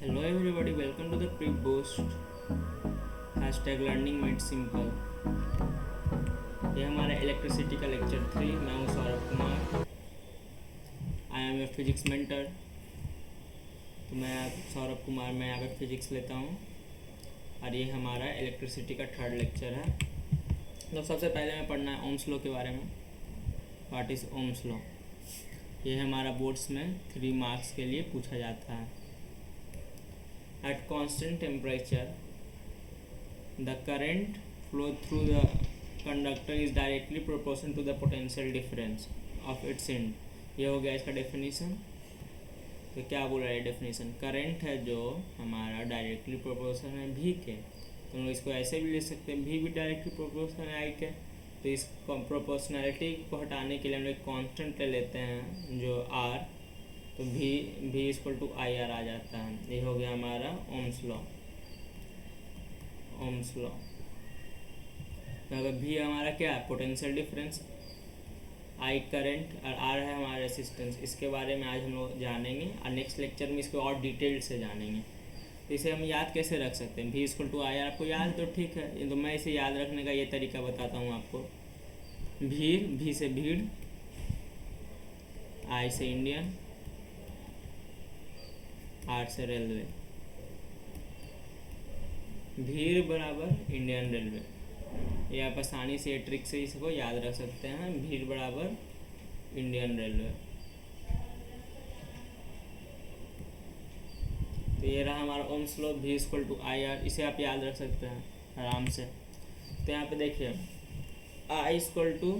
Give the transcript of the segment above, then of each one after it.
Hello everybody, welcome to the pre-boost #learning made simple। ये हमारा electricity का lecture 3। मैं हूँ Saurabh Kumar, I am a physics mentor. तो मैं सौरभ कुमार मैं यहाँ पे फिजिक्स लेता हूँ और ये हमारा इलेक्ट्रिसिटी का थर्ड लेक्चर है। तो सबसे पहले मैं पढ़ना है ओम्स लॉ के बारे में। What is Ohm's law? ये हमारा बोर्ड्स में 3 मार्क्स के लिए पूछा जाता है। At constant temperature, the current flow through the conductor is directly proportional to the potential difference of its end। ये हो गया इसका डेफिनेशन। तो क्या बोल रहा है डेफिनेशन? करंट है जो हमारा डायरेक्टली प्रोपोर्शनल है भी के, तो हम लोग इसको ऐसे भी ले सकते हैं, भी डायरेक्टली प्रोपोर्शनल है आई के। तो इस प्रोपोर्शनैलिटी को हटाने के लिए हम लोग कॉन्स्टेंट ले लेते हैं जो आर, तो v equal to I R आ जाता है। ये हो गया हमारा ओम्स लॉ। ओम्स लॉ तो अगर v हमारा क्या है? पोटेंशियल डिफरेंस, आई करंट और आर है हमारा रेसिस्टेंस। इसके बारे में आज हम लोग जानेंगे और नेक्स्ट लेक्चर में इसको और डिटेल से जानेंगे। तो इसे हम याद कैसे रख सकते हैं? v equal to I R आपको याद तो ठीक है, तो मैं इसे याद रखने का ये तरीका बताता हूँ आपको। v से भीड़, आई से इंडियन, आर से रेलवे। भीड़ बराबर इंडियन रेलवे। ये आप आसानी से ट्रिक से इसको याद रख सकते हैं। भीड़ बराबर इंडियन रेलवे। तो ये रहा हमारा Ohm's law, v equal to I R. इसे आप याद रख सकते हैं आराम से। तो यहाँ पे देखिए I equal to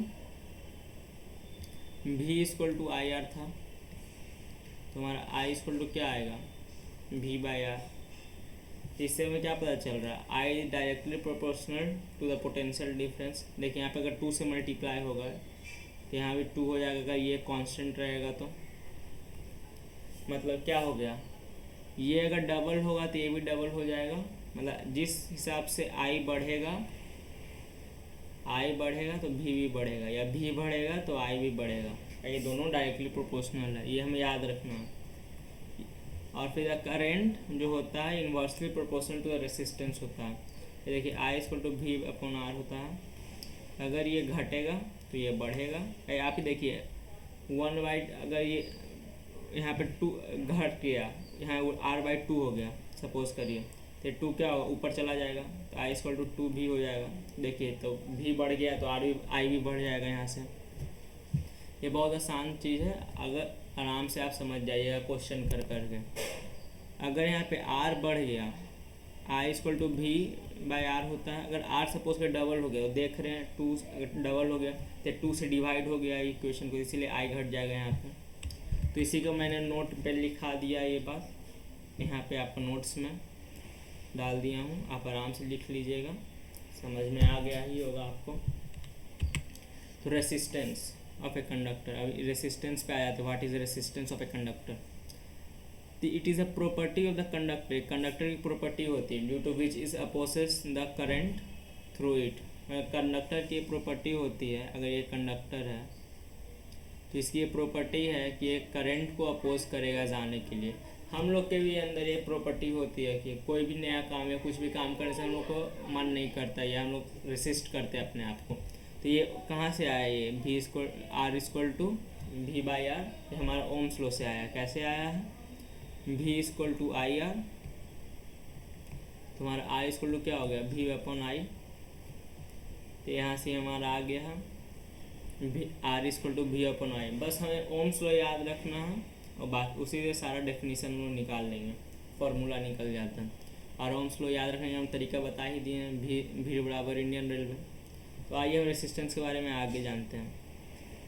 v equal to I R था, तो हमारा आई इक्वल टू क्या आएगा? v by R. इससे हमें क्या पता चल रहा है? I directly proportional to the potential difference. देखिए यहाँ पे अगर 2 से मल्टीप्लाई होगा तो यहाँ भी 2 हो जाएगा। अगर ये कांस्टेंट रहेगा तो मतलब क्या हो गया? ये अगर डबल होगा तो ये भी डबल हो जाएगा। मतलब जिस हिसाब से आई बढ़ेगा तो भी बढ़ेगा, या भी बढ़ेगा तो आई भी बढ़ेगा। ये दोनों डायरेक्टली प्रोपोर्शनल है, ये हमें याद रखना है। और फिर करंट जो होता है inversely proportional to the resistance होता है। ये देखिए I equal to v upon R होता है। अगर ये घटेगा तो ये बढ़ेगा। आप ही देखिए 1/, अगर ये यहाँ पे 2 घट गया, यहाँ r/2 हो गया सपोज करिए, तो 2 क्या होगा? ऊपर चला जाएगा, तो आई इक्वल टू 2v हो जाएगा। देखिए तो v बढ़ गया तो आई भी बढ़ जाएगा यहाँ से। ये बहुत आसान चीज़ है, अगर आराम से आप समझ जाइएगा क्वेश्चन कर करके। अगर यहाँ पे r बढ़ गया, I equal to v by R होता है। अगर r सपोज कर डबल हो गया, तो देख रहे हैं 2 अगर डबल हो गया तो 2 से डिवाइड हो गया इक्वेशन को, इसीलिए i घट जाएगा यहाँ पे। तो इसी को मैंने नोट पे लिखा दिया, ये बात यहाँ पे आपको नोट्स में डाल दिया हूँ, आप आराम से लिख लीजिएगा, समझ में आ गया ही होगा आपको। तो रेसिस्टेंस ऑफ ए कंडक्टर, अब रेसिस्टेंस पे आया तो what is resistance of a conductor? It is a property of the conductor. Conductor की प्रॉपर्टी होती है due to which is opposes the current through it. Conductor की प्रॉपर्टी होती है, अगर ये कंडक्टर है तो इसकी ये प्रॉपर्टी है कि ये करंट को अपोज करेगा जाने के लिए। हम लोग के भी अंदर ये प्रॉपर्टी होती है कि कोई भी नया काम या कुछ भी काम करने से हम लोग को मन नहीं करता, या हम लोग रेसिस्ट करते हैं अपने आप को। तो ये कहाँ से आया? ये v equal R equal to v by R, ये हमारा ओम्स लॉ से आया। कैसे आया है? v equal to I R, तो हमारा i इक्वल टू क्या हो गया? v upon I. तो यहाँ से हमारा आ गया है r equal to v upon I. बस हमें ओम्स लॉ याद रखना है और बाकी उसी से सारा डेफिनेशन वो निकाल लेंगे, फार्मूला निकल जाता है। और ओम्स लॉ याद रखने का हम तरीका बता ही दिए हैं, v बराबर इंडियन रेलवे। तो आइए हम रेसिस्टेंस के बारे में आगे जानते हैं।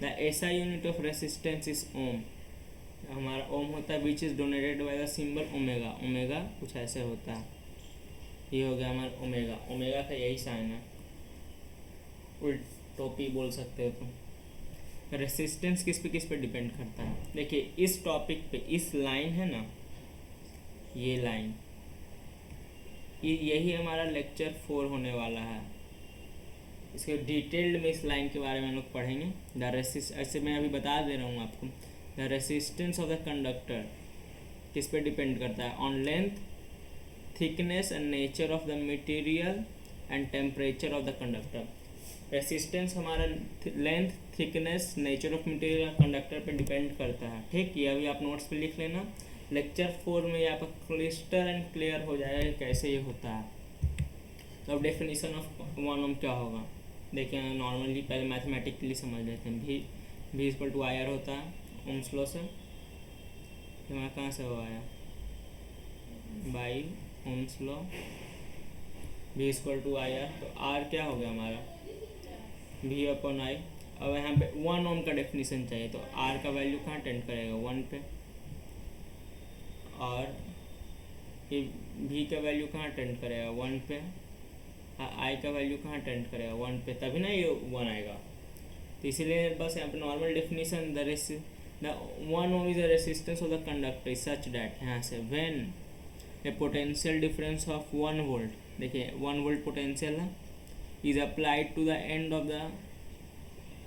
The SI unit of resistance is ohm. हमारा ओम होता है which is donated by the symbol omega. Omega कुछ ऐसे होता है, ये हो गया हमारा ओमेगा। ओमेगा का यही साइन है, उल्ट टोपी बोल सकते हो तुम। रेसिस्टेंस किस पे डिपेंड करता है? देखिए इस टॉपिक पे, इस लाइन है ना, ये लाइन, यही हमारा लेक्चर 4 होने वाला है। इसके डिटेल्ड में इस लाइन के बारे में हम लोग पढ़ेंगे। द रेसिस्ट, ऐसे मैं अभी बता दे रहा हूँ आपको। The resistance of the conductor किस पे डिपेंड करता है? On length, thickness and nature of the material and temperature of the conductor. Resistance हमारा length, thickness, nature of material, conductor पे डिपेंड करता है। ठीक, ये अभी आप नोट्स पे लिख लेना। लेक्चर 4 में यहाँ पर क्लिस्टर एंड क्लियर हो जाएगा कैसे ये होता है। तो अब डेफिनेशन ऑफ 1 ओम क्या होगा देखिए, नॉर्मली पहले मैथमेटिकली समझ लेते हैं। भी इक्वल टू आई आर होता है ओम्स लॉ से। हमारा कहाँ से वो आया? By Ohm's law. भी इक्वल टू आई आर, तो आर क्या हो गया हमारा? भी अपॉन आई। अब यहाँ पे 1 ओम का डेफिनेशन चाहिए, तो आर का वैल्यू कहाँ टेंड करेगा? 1 पे। और ये भी का वैल्यू कहाँ टेंड करेगा? 1 पे। आई का वैल्यू कहाँ टेंड करेगा? 1 पे, तभी ना ये 1 आएगा। तो इसीलिए बस यहाँ पे normal definition, the 1 ohm is the resistance of the conductor such that, यहाँ से when a potential difference of 1 volt, देखिए 1 वोल्ट पोटेंशियल है, is applied to the end of the,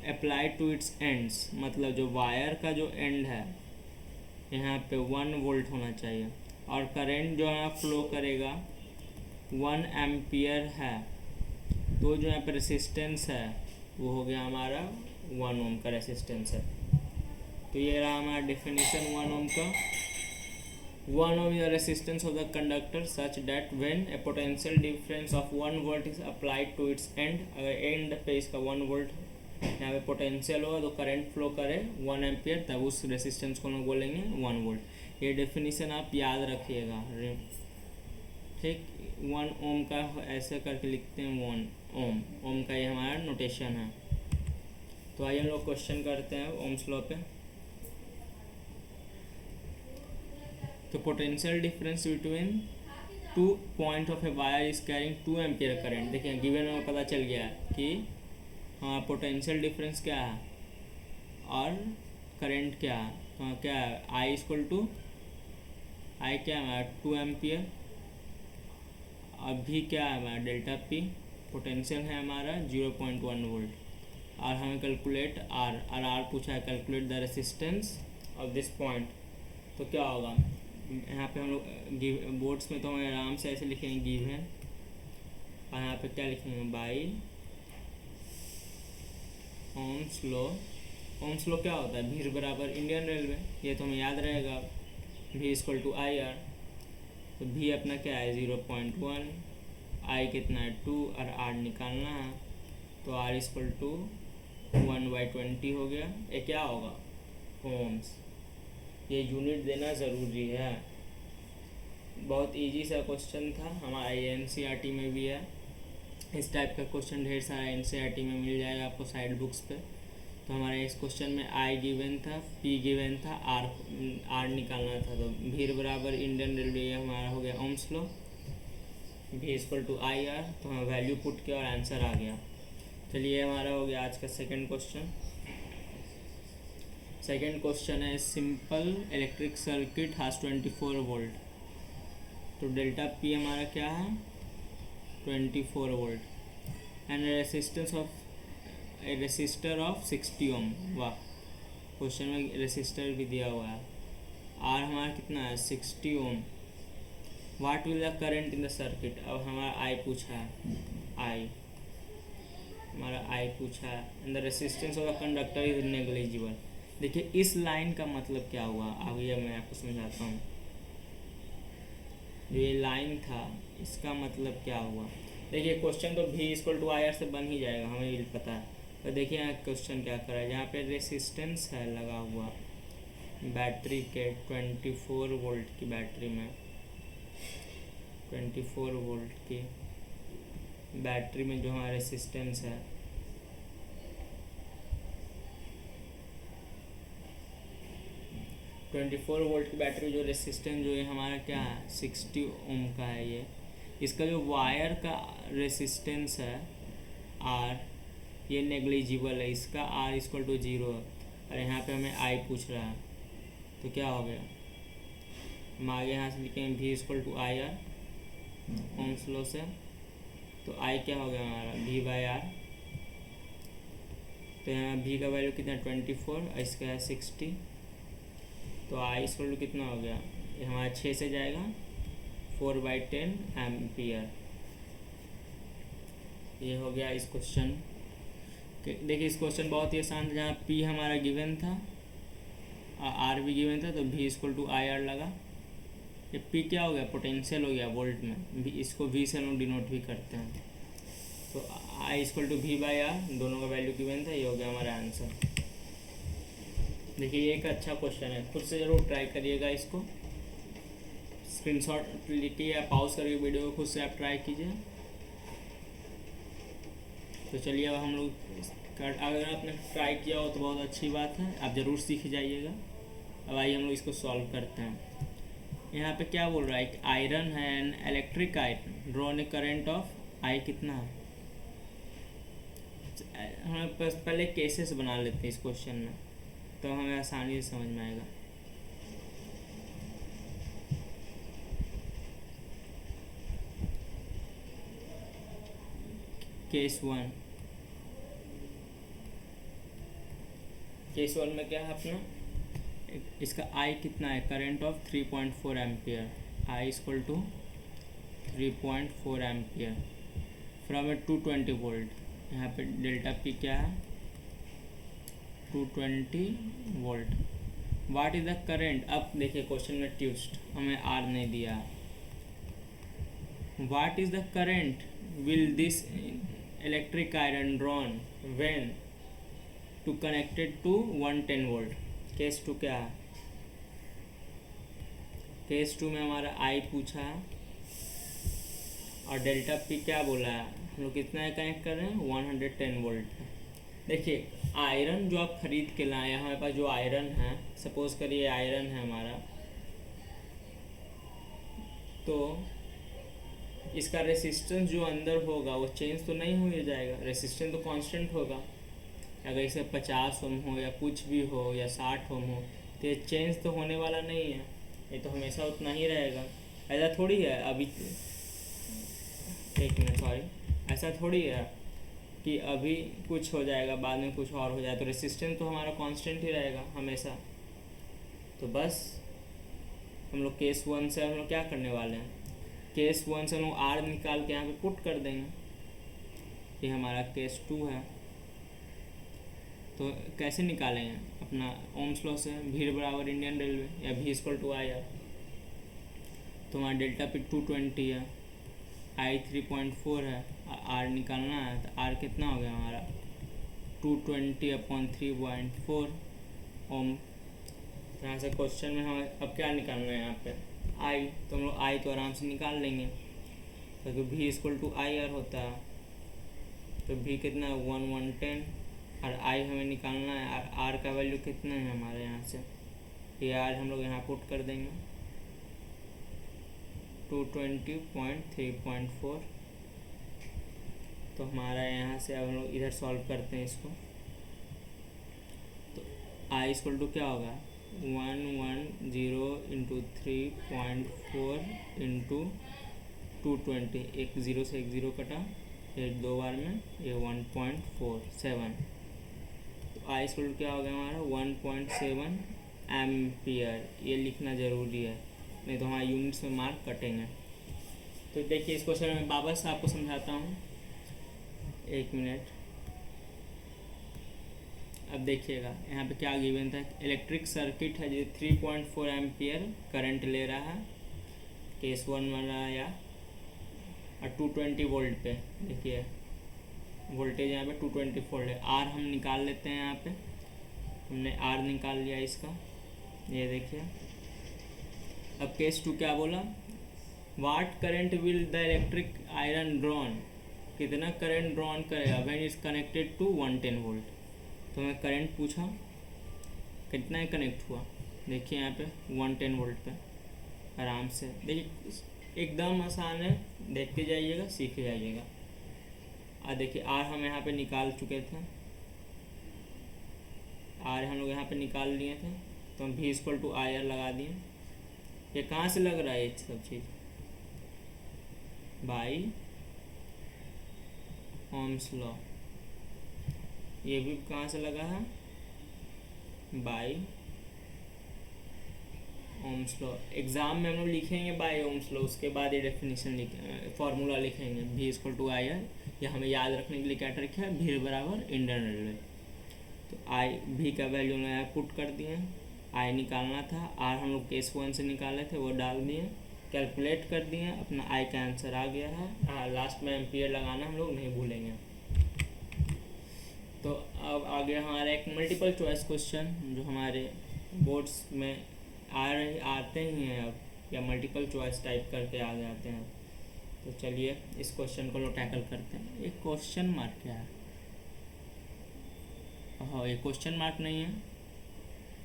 applied to its ends, मतलब जो wire का जो and है यहाँ पे 1 वोल्ट होना चाहिए, और करंट जो है फ्लो करेगा 1 एम्पियर है, तो जो यहाँ पे रेसिस्टेंस है वो हो गया हमारा 1 ओम का रेसिस्टेंस है। तो ये रहा हमारा डेफिनेशन 1 ओम का। 1 ohm is the resistance of the conductor such that when a potential difference of 1 volt is applied to its end, अगर एंड पे इसका 1 वोल्ट यहाँ पे पोटेंशियल होगा तो करंट फ्लो करे 1 एम्पियर, तब उस रेसिस्टेंस को हम बोलेंगे 1 वोल्ट। ये डेफिनेशन आप याद रखिएगा। ठीक, 1 ओम का ऐसे करके लिखते हैं 1 ओम, ओम का ये हमारा नोटेशन है। तो आइए हम लोग क्वेश्चन करते हैं ओम्स लॉ पे। तो potential difference between 2 point of a wire is carrying 2 ampere current. देखिए गिवन में पता चल गया कि हाँ पोटेंशियल डिफरेंस क्या है और करंट क्या है। तो क्या है? आई इक्वल टू, आई क्या है? 2 एम्पियर। अभी क्या है हमारा? Delta P. पोटेंशियल है हमारा 0.1 वोल्ट, और हमें कैलकुलेट आर, और आर पूछा है calculate the resistance of this point. तो क्या होगा यहाँ पे हम लोग बोर्ड्स में तो हम आराम से ऐसे लिखेंगे गिवन, और यहाँ पे क्या लिखेंगे? By Ohm's law. Ohm's law क्या होता है? भी बराबर इंडियन रेलवे, ये तो हमें याद रहेगा। भी इक्वल टू आई आर, तो भी अपना क्या है? 0.1, आई कितना है? 2, और आर निकालना है, तो आर इक्वल टू 1/20 हो गया। ये क्या होगा? ओम्स। ये यूनिट देना ज़रूरी है। बहुत इजी सा क्वेश्चन था, हमारा ये एनसीईआरटी में भी है। इस टाइप का क्वेश्चन ढेर सारा एनसीईआरटी में मिल जाएगा आपको साइड बुक्स पे। तो हमारे इस क्वेश्चन में आई गिवन था, पी गिवन था, आर निकालना था। तो भी बराबर इंडियन रेलवे, ये हमारा हो गया ओम्स लॉ। भी इक्वल टू आई आर, तो हमें वैल्यू पुट किया और आंसर आ गया। चलिए हमारा हो गया आज का सेकेंड क्वेश्चन। सेकेंड क्वेश्चन है simple electric circuit has 24 volt. तो डेल्टा पी हमारा क्या है? 24 volt and resistance of A resistor of 60 ओम। वाह, क्वेश्चन में रेसिस्टर भी दिया हुआ है। आर हमारा कितना है? 60 ohm. What will the current in the circuit. अब हमारा आई पूछा है, आई हमारा आई पूछा है, and the resistance of the conductor is negligible. देखिए इस लाइन का मतलब क्या हुआ, अब ये मैं आपको समझाता हूँ। जो ये लाइन था इसका मतलब क्या हुआ। देखिए क्वेश्चन तो भी इक्वल टू आई आर से बन ही जाएगा, हमें ये पता है। तो देखिए यहाँ क्वेश्चन क्या कर रहा है, जहाँ पे रेसिस्टेंस है लगा हुआ बैटरी के 24 वोल्ट की बैटरी में, 24 वोल्ट की बैटरी में जो हमारा रेसिस्टेंस है 24 वोल्ट की बैटरी, जो रेसिस्टेंस जो है हमारा क्या है? 60 ओम का है ये। इसका जो वायर का रेसिस्टेंस है आर, ये नेग्लिजिबल है, इसका आर इक्वल टू 0 है, और यहाँ पे हमें आई पूछ रहा है। तो क्या हो गया? हम आगे यहाँ से लिखेंगे भी equal to I R Ohm's law से। तो आई क्या हो गया हमारा? भी बाई आर। तो यहाँ भी का वैल्यू कितना? 24, और इसका है 60। तो आई इक्वल टू कितना हो गया? ये हमारा 6 से जाएगा 4/10 एम्पियर। ये हो गया इस क्वेश्चन। देखिए इस क्वेश्चन बहुत ही आसान था, जहाँ पी हमारा गिवन था और आर भी गिवन था, तो भी इक्वल टू आई आर लगा। ये पी क्या हो गया, पोटेंशियल हो गया वोल्ट में, इसको वी से हम डिनोट भी करते हैं। तो I equal to V by R, दोनों का वैल्यू गिवन था, ये हो गया हमारा आंसर। देखिए ये एक अच्छा क्वेश्चन है, खुद से ज़रूर ट्राई करिएगा इसको, स्क्रीनशॉट लेके या पॉज करके वीडियो को खुद से आप ट्राई कीजिए। तो चलिए अब हम लोग अगर आपने ट्राई किया हो तो बहुत अच्छी बात है, आप ज़रूर सीख जाइएगा। अब आइए हम लोग इसको सॉल्व करते हैं। यहाँ पे क्या बोल रहा है, एक आयरन है and electric iron drawn a current of I कितना है। हम पहले केसेस बना लेते हैं इस क्वेश्चन में, तो हमें आसानी से समझ में आएगा। केस वन में क्या है अपना, इसका आई कितना है, current of 3.4 ampere, I equal to 3.4 ampere from a 220 volt. यहाँ पे डेल्टा पी क्या है, 220 volt. What is the current. अब देखिए क्वेश्चन में ट्विस्ट, हमें आर नहीं दिया। What is the current will this electric iron drawn when to connected to 110 volt. Case 2 क्या है, केस 2 में हमारा आई पूछा है और डेल्टा पी क्या बोला है, हम लोग कितना कनेक्ट कर रहे हैं, 110 वोल्ट। देखिए आयरन जो आप खरीद के लाए, हमारे पास जो आयरन है, सपोज करिए आयरन है हमारा, तो इसका रेसिस्टेंस जो अंदर होगा वो चेंज तो नहीं हो जाएगा, रेसिस्टेंस तो कांस्टेंट होगा। अगर इसे 50 ओम हो या कुछ भी हो या 60 ओम हो, तो ये चेंज तो होने वाला नहीं है, ये तो हमेशा उतना ही रहेगा। ऐसा थोड़ी है अभी, एक मिनट सॉरी, ऐसा थोड़ी है कि अभी कुछ हो जाएगा बाद में कुछ और हो जाए, तो रेसिस्टेंस तो हमारा कांस्टेंट ही रहेगा हमेशा। तो बस हम लोग केस 1 से हम लोग क्या करने वाले हैं, केस 1 से हम लोग आर निकाल के यहाँ पे पुट कर देंगे। ये हमारा केस 2 है, तो कैसे निकालेंगे, अपना ओम्स लॉ से, भी बराबर इंडियन रेलवे या भी इक्वल टू आई आर। तो हमारा डेल्टा पी 220 है, आई 3.4 है, आर निकालना है, तो आर कितना हो गया हमारा 220/3.4 ओम। यहाँ से क्वेश्चन में हमें अब क्या निकालना है, यहाँ पे आई, तो हम लोग आई तो आराम से निकाल लेंगे, क्योंकि भी इक्वल टू आई आर होता है। तो भी कितना है 110, और आई हमें निकालना है, और आर का वैल्यू कितना है हमारे यहाँ से, ये आर हम लोग यहाँ पुट कर देंगे 220.3.4। तो हमारा यहाँ से अब हम लोग इधर सॉल्व करते हैं इसको, तो आई इक्वल टू क्या होगा 110 इंटू 3.4 इंटू 220, एक ज़ीरो से एक ज़ीरो कटा, ये 2 बार में, ये 1.47। तो आई इक्वल क्या हो गया हमारा 1.7 एम्पियर। ये लिखना ज़रूरी है, नहीं तो हमारे यूनिट्स में मार्क कटेंगे। तो देखिए इस क्वेश्चन में वापस आपको समझाता हूँ, एक मिनट। अब देखिएगा यहाँ पे क्या गिवन था, इलेक्ट्रिक सर्किट है जो 3.4 एम्पियर करंट ले रहा है, केस 1 वाला या, और 220 वोल्ट पे। देखिए वोल्टेज यहाँ पे 220 वोल्ट है। आर हम निकाल लेते हैं, यहाँ पे हमने आर निकाल लिया इसका, ये देखिए। अब केस 2 क्या बोला, what current will the electric iron drawn, कितना करंट ड्रॉन करेगा when is connected to 110 volt. तो हमें करंट पूछा, कितना ही कनेक्ट हुआ, देखिए यहाँ पे 110 वोल्ट पे। आराम से देखिए एकदम आसान है, देखते जाइएगा सीख जाइएगा। देखिए आर हम यहाँ पे निकाल चुके थे, आर हम लोग यहाँ पे निकाल लिए थे, तो हम भी इक्वल टू आई आर लगा दिए। ये कहाँ से लग रहा है ये सब चीज़, बाई ओम्स लॉ। ये भी कहाँ से लगा है, बाई ओम्स लॉ एग्जाम में हम लोग लिखेंगे बाय ओम्स लॉ, उसके बाद ये डेफिनेशन फॉर्मूला लिखेंगे V equal to I R. या हमें याद रखने के लिए क्या रखा है, भीड़ बराबर इंडियन रेलवे। तो आई भी का वैल्यू में पुट कर दिए, आई निकालना था, आर हम लोग केस 1 से निकाले थे वो डाल दिए, कैलकुलेट कर दिए, अपना आई का आंसर आ गया है। लास्ट में एम्पियर लगाना हम लोग नहीं भूलेंगे। तो अब आ गया हमारा एक मल्टीपल चॉइस क्वेश्चन जो हमारे बोर्ड्स में आते ही हैं अब, या मल्टीपल चॉइस टाइप करके आ जाते हैं। तो चलिए इस क्वेश्चन को लोग टैकल करते हैं। एक क्वेश्चन मार्क क्या है, हाँ ये क्वेश्चन मार्क नहीं है,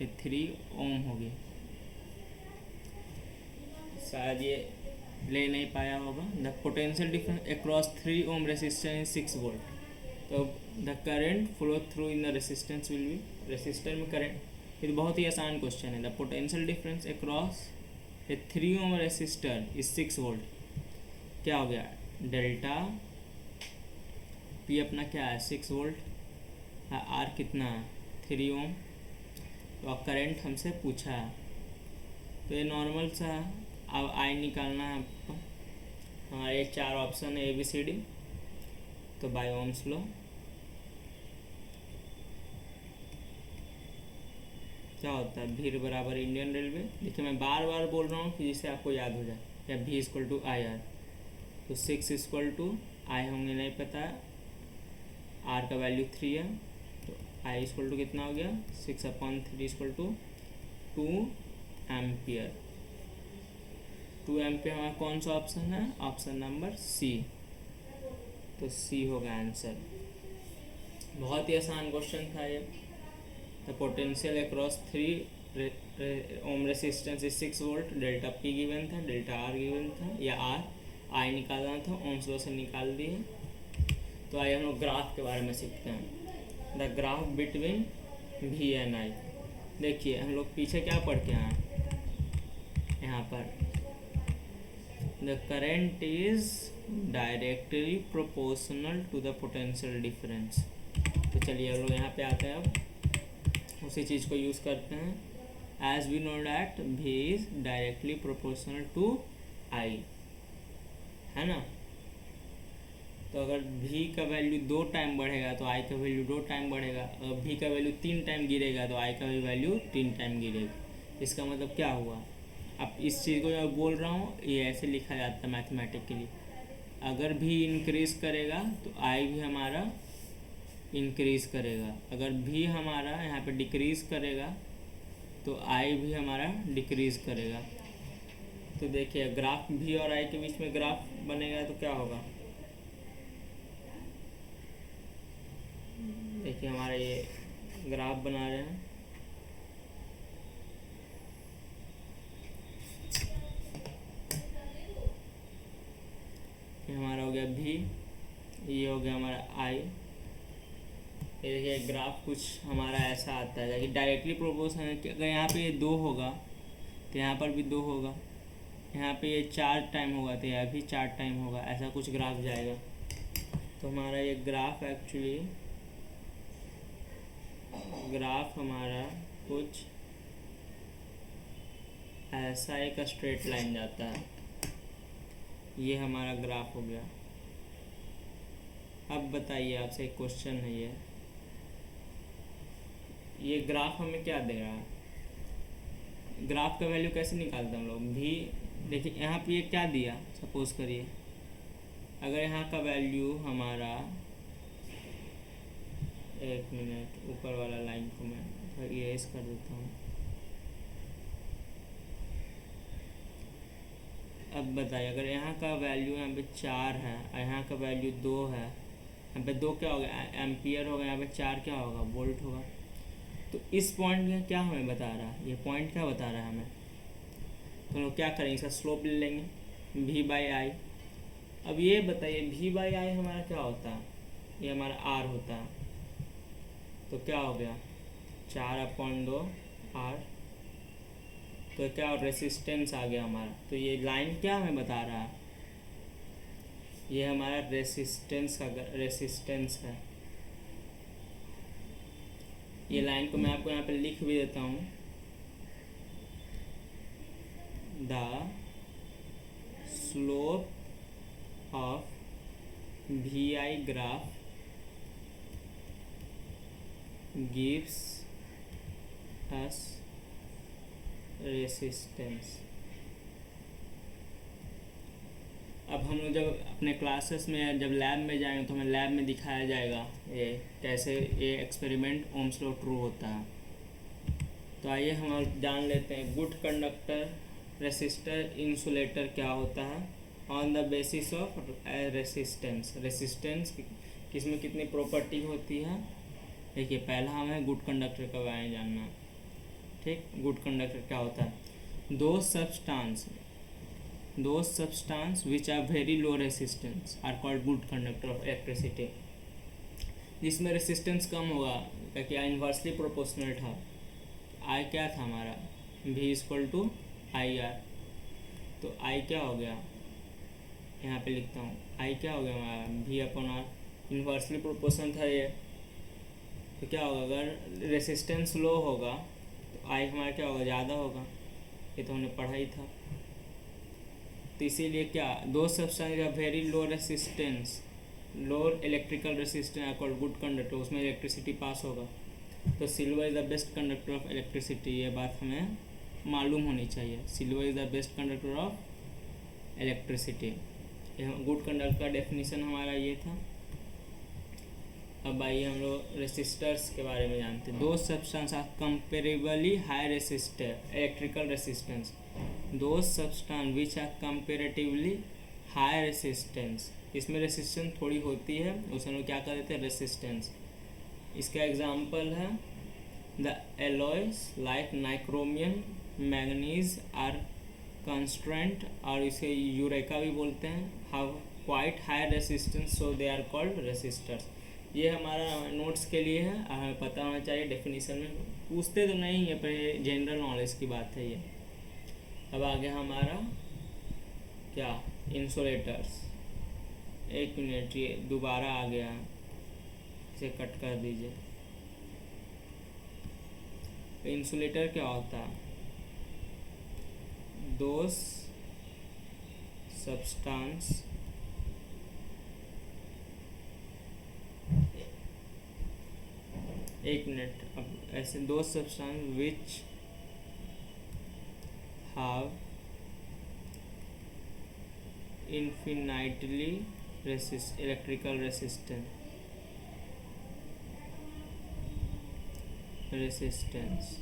ये 3 ओम हो गया, शायद ये ले नहीं पाया होगा। The potential difference across 3 ohm resistance 6 volt. तो the current flow through in the resistance will be, resistor में करंट, ये तो बहुत ही आसान क्वेश्चन है। The potential difference across a 3 ohm resistor is 6 volt. क्या हो गया, डेल्टा पी अपना क्या है 6 वोल्ट, आर कितना है 3 ओम। तो करंट हमसे पूछा है, तो ये नॉर्मल सा है। अब आई निकालना है आपको, हमारे 4 ऑप्शन है ABCD। तो बाय ओम्स लॉ क्या होता है, भीड़ बराबर इंडियन रेलवे। देखिए मैं बार बार बोल रहा हूँ कि जिससे आपको याद हो जाए, या V equal to I R. तो 6 इक्वल टू आई होंगे नहीं पता है, आर का वैल्यू 3 है, तो आई इक्वल टू कितना हो गया 6/3 इक्वल टू 2 एम्पियर। 2 एम्पियर हमारा कौन सा ऑप्शन है, ऑप्शन नंबर C। तो C होगा आंसर। बहुत ही आसान क्वेश्चन था ये। The potential across 3 ohm resistance is 6 volt, delta P given था, डेल्टा R गिवन था, या R आई निकालना था, ओम्स लॉ से निकाल दिए। तो आइए हम लोग ग्राफ के बारे में सीखते हैं। The graph between V and I। देखिए हम लोग पीछे क्या पढ़ के आए, यहाँ पर the current is directly proportional to the potential difference. तो चलिए हम लोग यहाँ पे आते हैं, अब उसी चीज़ को यूज़ करते हैं। As we know that V is directly proportional to I, है ना। तो अगर V का वैल्यू 2 टाइम बढ़ेगा तो I का वैल्यू 2 टाइम बढ़ेगा, अगर V का वैल्यू 3 टाइम गिरेगा तो I का भी वैल्यू 3 टाइम गिरेगा। इसका मतलब क्या हुआ, अब इस चीज़ को मैं बोल रहा हूँ, ये ऐसे लिखा जाता है मैथमेटिकली, अगर V इंक्रीज़ करेगा तो I भी हमारा इंक्रीज़ करेगा, अगर V हमारा यहाँ पे डिक्रीज़ करेगा तो I भी हमारा डिक्रीज़ करेगा। तो देखिए ग्राफ V और I के बीच में ग्राफ बनेगा तो क्या होगा, देखिए हमारा ये ग्राफ बना रहे हैं, ये हमारा हो गया V, ये हो गया हमारा I। ये देखिए ग्राफ कुछ हमारा ऐसा आता है कि डायरेक्टली प्रोपोर्शनल है कि अगर यहाँ पे ये 2 होगा तो यहाँ पर भी 2 होगा, यहाँ पे ये 4 टाइम होगा तो यहाँ भी 4 टाइम होगा, ऐसा कुछ ग्राफ जाएगा। तो हमारा ये ग्राफ एक्चुअली ग्राफ हमारा कुछ ऐसा एक स्ट्रेट लाइन जाता है, ये हमारा ग्राफ हो गया। अब बताइए आपसे एक क्वेश्चन है, ये ग्राफ हमें क्या दे रहा है, ग्राफ का वैल्यू कैसे निकालते हैं हम लोग। भी देखिए यहाँ पे ये क्या दिया, सपोज करिए अगर यहाँ का वैल्यू हमारा, एक मिनट ऊपर वाला लाइन को मैं इरेज कर देता हूँ। अब बताइए अगर यहाँ का वैल्यू यहाँ पे 4 है और यहाँ का वैल्यू 2 है, यहाँ पे 2 क्या होगा एम्पियर होगा, यहाँ पे 4 क्या होगा वोल्ट होगा। तो इस पॉइंट में क्या हमें बता रहा है, ये पॉइंट क्या बता रहा है हमें, तो हम लोग क्या करेंगे इसका स्लोप ले लेंगे V/I। अब ये बताइए V/I हमारा क्या होता है, ये हमारा R होता है, तो क्या हो गया 4/2 R, तो क्या रेसिस्टेंस आ गया हमारा। तो ये लाइन क्या हमें बता रहा है, ये हमारा रेसिस्टेंस है। ये लाइन को मैं आपको यहाँ पे लिख भी देता हूँ, the slope of VI graph gives us resistance। अब हम लोग जब अपने क्लासेस में जब लैब में जाएंगे तो हमें लैब में दिखाया जाएगा ये कैसे ये एक्सपेरिमेंट ओम्स लॉ ट्रू होता है। तो आइए हम जान लेते हैं गुड कंडक्टर, रेसिस्टर, इंसुलेटर क्या होता है on the basis of resistance. Resistance किसमें कितनी प्रॉपर्टी होती है। देखिए पहला हमें गुड कंडक्टर का बारे में जानना। ठीक, गुड कंडक्टर क्या होता है। those substance which are very low resistance are called good conductor of electricity। जिसमें रेसिस्टेंस कम होगा क्योंकि इन्वर्सली प्रोपोर्शनल था। आई क्या था हमारा, V = IR। तो आई क्या हो गया, यहाँ पे लिखता हूँ, आई क्या हो गया हमारा V/R, इन्वर्सली प्रोपोर्शनल था ये। तो क्या होगा, अगर रेसिस्टेंस लो होगा तो आई हमारा क्या होगा, ज़्यादा होगा। ये तो हमने पढ़ा ही था। तो इसीलिए क्या, दो सब्सटेंस का very low resistance, low electrical resistance are called good conductor, उसमें इलेक्ट्रिसिटी पास होगा। तो silver is the best conductor of electricity, ये बात हमें मालूम होनी चाहिए। Silver is the best conductor of electricity. Good conductor का डेफिनेशन हमारा ये था। अब आइए हम लोग रेसिस्टर्स के बारे में जानते हैं। Those substance are comparably high resistor electrical resistance. Those substance which are comparatively high resistance, इसमें रेसिस्टेंस थोड़ी होती है, उसे हम लोग क्या कर देते हैं, रेसिस्टेंस। इसका एग्जांपल है the alloys like nichrome, manganese or constant, और इसे यूरेका भी बोलते हैं, have quite high resistance, so they are called resistors. ये हमारा नोट्स के लिए है, हमें पता होना चाहिए। डेफिनेशन में पूछते तो नहीं है, पर जनरल नॉलेज की बात है ये। अब आगे हमारा क्या, इंसुलेटर्स। एक मिनट, ये दोबारा आ गया, इसे कट कर दीजिए। इंसुलेटर क्या होता है, दोस सब्सटेंस एक मिनट, अब ऐसे दो substance which have infinitely electrical resistance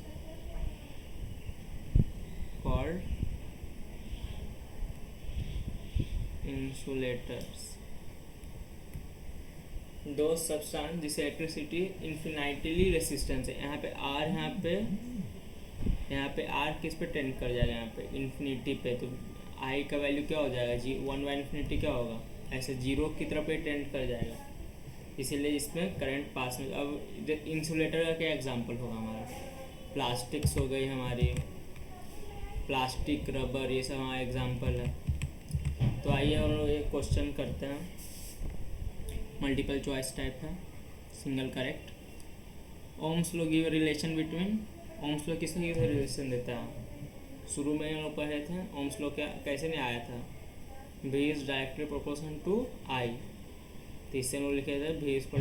called insulators। दो सब्सटेंस जिसे इलेक्ट्रिसिटी इन्फिनाइटली रेसिस्टेंस है। यहाँ पे आर, यहाँ पे आर किस पे टेंड कर जाएगा, यहाँ पे इन्फिनिटी पे। तो आई का वैल्यू क्या हो जाएगा, जी 1/∞ क्या होगा, ऐसे जीरो की तरफ पे टेंड कर जाएगा, इसीलिए इसमें करंट पास में। अब इंसुलेटर का क्या एग्जांपल होगा हमारा, प्लास्टिक्स हो गई हमारी, प्लास्टिक, रबर, ये सब हमारा एग्जांपल है। तो आइए हम लोग एक क्वेश्चन करते हैं, मल्टीपल चॉइस टाइप है, single correct. Ohm's law give relation between, Ohm's law किसने रिलेशन देता है, शुरू में हम लोग पढ़े थे। ओम्स लॉ क्या कैसे नहीं आया था, V is directly proportional to I, तो इससे हम लोग लिखे थे V =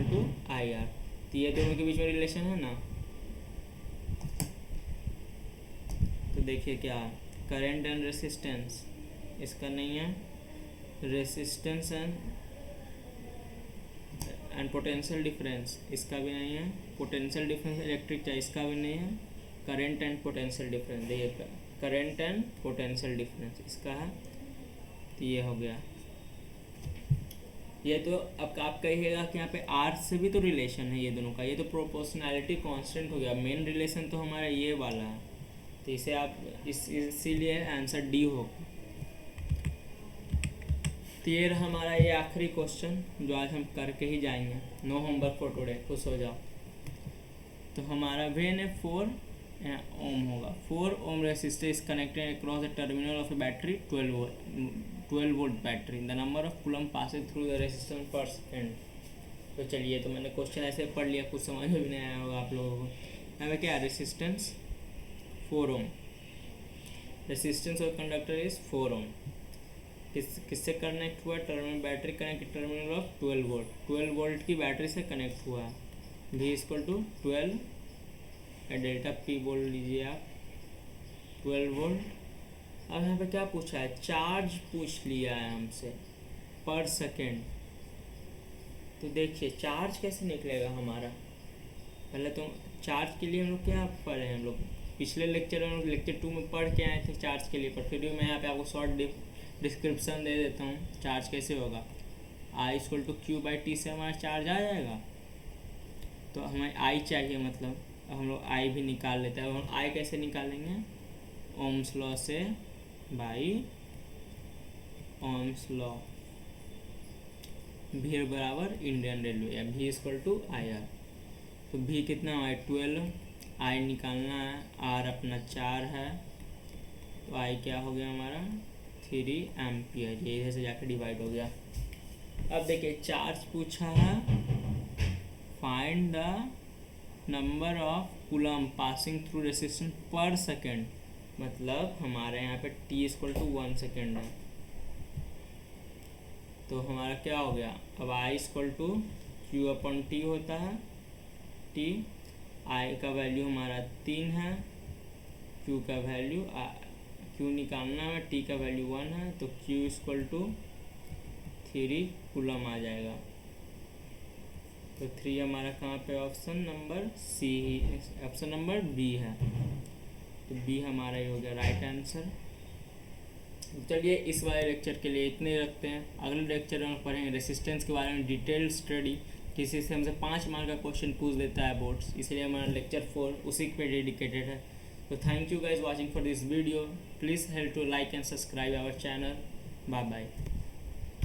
IR। तो ये दोनों के बीच में रिलेशन है ना। तो देखिए क्या, करंट एंड रेसिस्टेंस, इसका नहीं है। रेसिस्टेंस एंड पोटेंशियल डिफरेंस, इसका भी नहीं है। पोटेंशियल डिफरेंस इलेक्ट्रिक चार्ज, इसका भी नहीं है। करंट एंड पोटेंशियल डिफरेंस, देखिए करंट एंड पोटेंशियल डिफरेंस इसका है। तो ये हो गया। ये तो अब आप कहिएगा कि यहाँ पे R से भी तो रिलेशन है ये दोनों का, ये तो प्रोपोर्शनैलिटी कांस्टेंट हो गया। मेन रिलेशन तो हमारा ये वाला है, तो इसे आप इसीलिए आंसर D होगा। तो ये हमारा ये आखिरी क्वेश्चन जो आज हम करके ही जाएंगे। नो होमवर्क फॉर टुडे, खुश हो जाओ। तो हमारा वेन है 4 ओम होगा। 4 ओम resistor is connected across the terminal of A battery 12 volt battery. The number of coulomb passing through the resistance पर सेकेंड। तो चलिए, तो मैंने क्वेश्चन ऐसे पढ़ लिया, कुछ समझ में भी नहीं आया होगा आप लोगों को। यहाँ पे क्या resistance 4 ohm. Resistance of conductor is 4 ohm. किससे कनेक्ट हुआ? Terminal battery connect terminal of 12 volt, 12 volt की बैटरी से कनेक्ट हुआ है। V equal to 12 delta P बोल लीजिए आप, 12 वोल्ट। अब यहाँ पे क्या पूछा है? चार्ज पूछ लिया है हमसे पर सेकेंड। तो देखिए चार्ज कैसे निकलेगा हमारा। पहले तो चार्ज के लिए हम लोग क्या पढ़े हैं, हम लोग पिछले लेक्चर में, लेक्चर 2 में पढ़ के आए थे चार्ज के लिए, पर फिर भी मैं यहाँ पे आपको शॉर्ट डिस्क्रिप्शन दे देता हूँ चार्ज कैसे होगा। I equal to Q by T से हमारा चार्ज आ जाएगा। तो हमें I चाहिए, मतलब हम लोग I भी निकाल लेते हैं। अब हम I कैसे निकालेंगे? ओम्स लॉ से, बाई ओम्स लॉ। V बराबर इंडियन रेलवे या V इक्वल टू IR। तो V कितना है? 12, I निकालना है, R अपना 4 है, तो I क्या हो गया हमारा? 3 एम्पियर। ये इधर से जाकर डिवाइड हो गया। अब देखिए चार्ज पूछा है, find the number of coulomb passing through resistance पर सेकेंड। मतलब हमारे यहाँ पे T इक्वल टू 1 सेकेंड है, तो हमारा क्या हो गया? अब I equal to Q upon T होता है। T I का वैल्यू हमारा 3 है, Q का वैल्यू Q निकालना है, T का वैल्यू 1 है, तो Q इक्वल टू 3 कूलम आ जाएगा। तो 3 हमारा कहाँ पे? Option number C, option number B है। तो बी हमारा ही हो गया राइट आंसर। चलिए इस वाले लेक्चर के लिए इतने ही रखते हैं। अगले लेक्चर में पढ़ेंगे रेसिस्टेंस के बारे में डिटेल स्टडी। किसी से हमसे 5 मार्क का क्वेश्चन पूछ देता है बोर्ड्स, इसलिए हमारा लेक्चर 4 उसी पे डेडिकेटेड है। तो thank you guys watching for this video. Please help to like and subscribe our channel. Bye bye.